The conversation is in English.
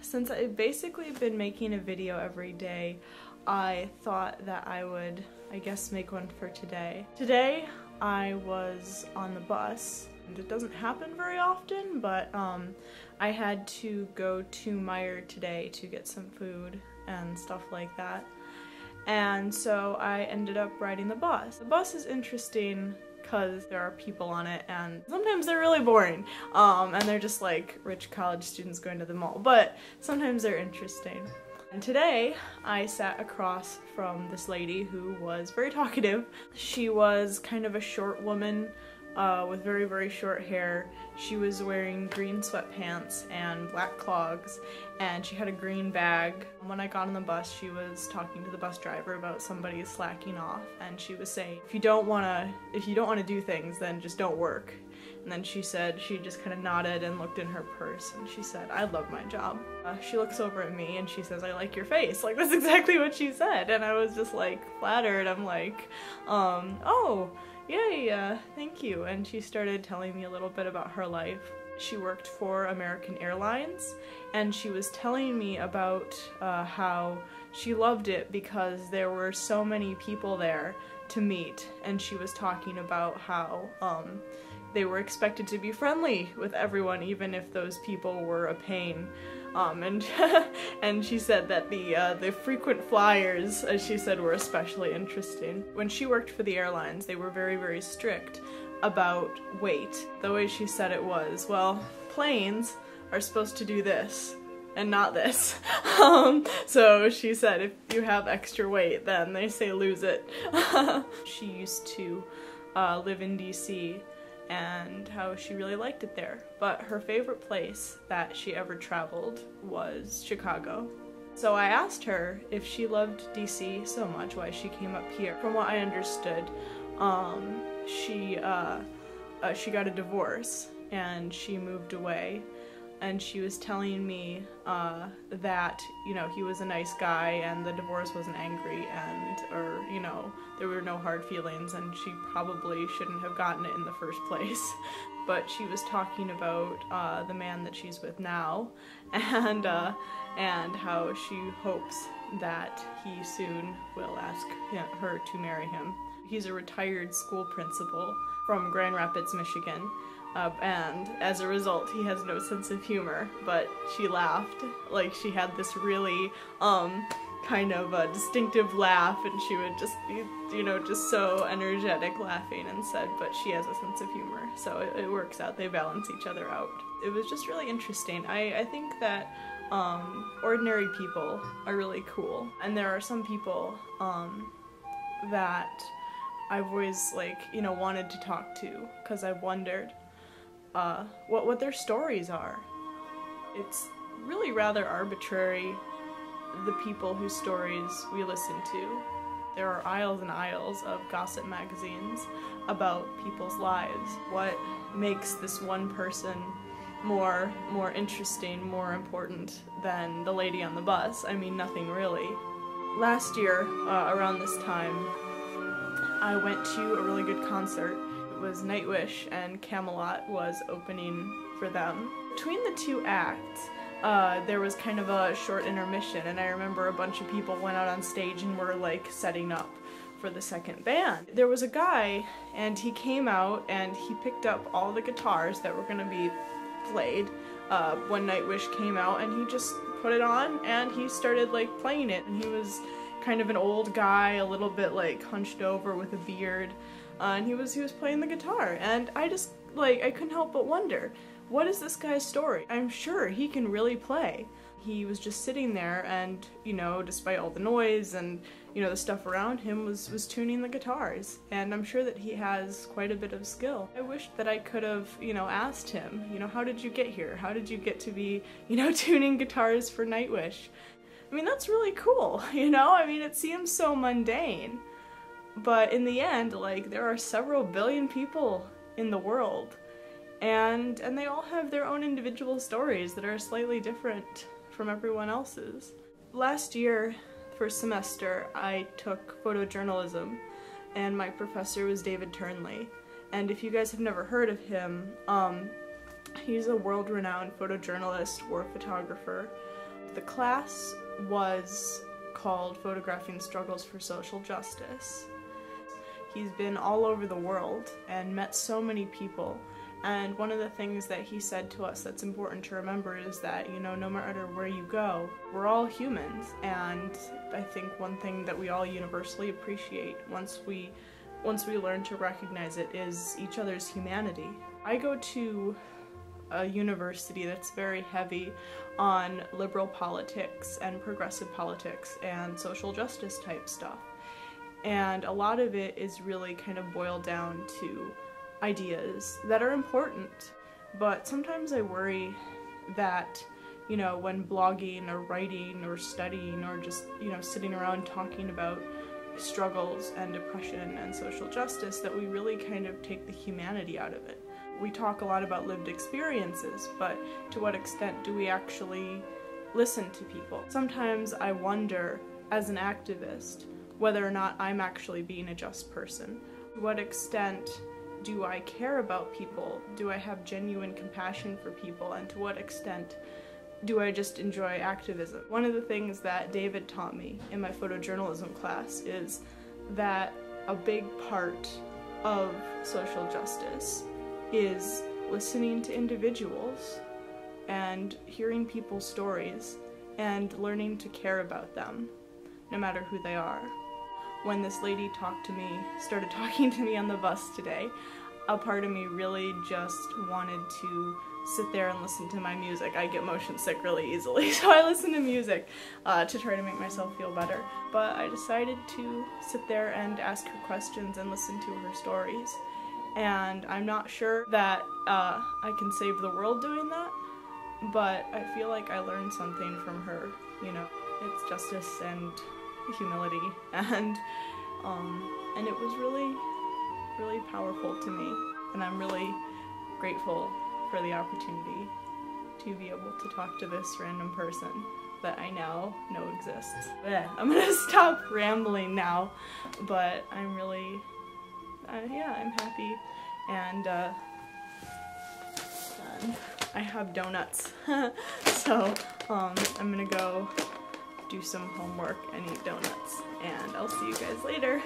Since I've basically been making a video every day, I thought that I would, I guess, make one for today. Today, I was on the bus, and it doesn't happen very often, but I had to go to Meyer today to get some food and stuff like that. And so I ended up riding the bus. The bus is interesting because there are people on it, and sometimes they're really boring, and they're just like rich college students going to the mall, but sometimes they're interesting. And today I sat across from this lady who was very talkative. She was kind of a short woman with very, very short hair. She was wearing green sweatpants and black clogs, and she had a green bag. When I got on the bus, she was talking to the bus driver about somebody slacking off, and she was saying, if you don't want to do things, then just don't work. And then she said, she just kind of nodded and looked in her purse, and she said, I love my job. She looks over at me and she says, I like your face. Like, that's exactly what she said, and I was just like flattered. I'm like, oh, yay, thank you. And she started telling me a little bit about her life. She worked for American Airlines, and she was telling me about how she loved it because there were so many people there to meet, and she was talking about how they were expected to be friendly with everyone, even if those people were a pain. And she said that the frequent flyers, as she said, were especially interesting. When she worked for the airlines, they were very, very strict about weight. The way she said it was, well, planes are supposed to do this and not this. So she said if you have extra weight, then they say lose it. She used to live in DC, and how she really liked it there. But her favorite place that she ever traveled was Chicago. So I asked her if she loved DC so much, why she came up here. From what I understood, she got a divorce and she moved away, and she was telling me that, you know, he was a nice guy and the divorce wasn't angry, and, or, you know, there were no hard feelings, and she probably shouldn't have gotten it in the first place. But she was talking about the man that she's with now, and how she hopes that he soon will ask her to marry him. He's a retired school principal from Grand Rapids, Michigan. And as a result, he has no sense of humor, but she laughed. Like, she had this really, kind of a distinctive laugh, and she would just be, you know, just so energetic laughing, and said, but she has a sense of humor, so it works out. They balance each other out. It was just really interesting. I think that ordinary people are really cool, and there are some people that I've always, like, you know, wanted to talk to, because I've wondered what their stories are. It's really rather arbitrary, the people whose stories we listen to. There are aisles and aisles of gossip magazines about people's lives. What makes this one person more interesting, more important than the lady on the bus? I mean, nothing really. Last year, around this time, I went to a really good concert. It was Nightwish, and Camelot was opening for them. Between the two acts, there was kind of a short intermission, and I remember a bunch of people went out on stage and were like setting up for the second band. There was a guy, and he came out and he picked up all the guitars that were gonna be played when Nightwish came out, and he just put it on and he started like playing it. And he was kind of an old guy, a little bit like hunched over with a beard, and he was playing the guitar, and I just, like, I couldn't help but wonder, what is this guy's story? I'm sure he can really play. He was just sitting there, and, you know, despite all the noise and, you know, the stuff around him, was tuning the guitars, and I'm sure that he has quite a bit of skill. I wish that I could have, you know, asked him, you know, how did you get here? How did you get to be, you know, tuning guitars for Nightwish? I mean, that's really cool, you know? I mean, it seems so mundane, but in the end, like, there are several billion people in the world, and they all have their own individual stories that are slightly different from everyone else's. Last year, first semester, I took photojournalism, and my professor was David Turnley. And if you guys have never heard of him, He's a world-renowned photojournalist, war photographer. The class was called Photographing Struggles for Social Justice. He's been all over the world and met so many people, and one of the things that he said to us that's important to remember is that, you know, no matter where you go, we're all humans, and I think one thing that we all universally appreciate once we learn to recognize it is each other's humanity. I go to a university that's very heavy on liberal politics and progressive politics and social justice type stuff. And a lot of it is really kind of boiled down to ideas that are important. But sometimes I worry that, you know, when blogging or writing or studying or just, you know, sitting around talking about struggles and oppression and social justice, that we really kind of take the humanity out of it. We talk a lot about lived experiences, but to what extent do we actually listen to people? Sometimes I wonder, as an activist, whether or not I'm actually being a just person. To what extent do I care about people? Do I have genuine compassion for people? And to what extent do I just enjoy activism? One of the things that David taught me in my photojournalism class is that a big part of social justice is listening to individuals and hearing people's stories and learning to care about them, no matter who they are. When this lady started talking to me on the bus today, a part of me really just wanted to sit there and listen to my music. I get motion sick really easily, so I listen to music to try to make myself feel better. But I decided to sit there and ask her questions and listen to her stories. And I'm not sure that I can save the world doing that, but I feel like I learned something from her, you know. It's justice and humility, and it was really, really powerful to me, and I'm really grateful for the opportunity to be able to talk to this random person that I now know exists. I'm gonna stop rambling now, but I'm really, yeah, I'm happy, and I have donuts, so I'm gonna go do some homework and eat donuts, and I'll see you guys later.